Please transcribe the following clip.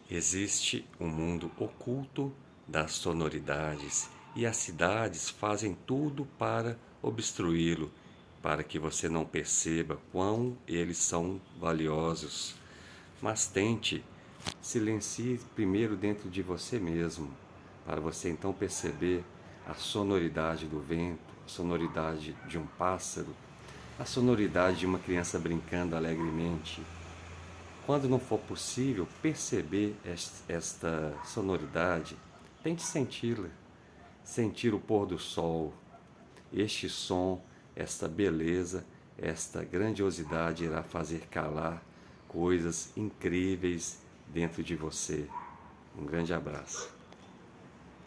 Existe um mundo oculto das sonoridades e as cidades fazem tudo para obstruí-lo, para que você não perceba quão eles são valiosos. Mas tente, silencie primeiro dentro de você mesmo, para você então perceber a sonoridade do vento, a sonoridade de um pássaro, a sonoridade de uma criança brincando alegremente. Quando não for possível perceber esta sonoridade, tente senti-la, sentir o pôr do sol. Este som, esta beleza, esta grandiosidade irá fazer calar coisas incríveis dentro de você. Um grande abraço.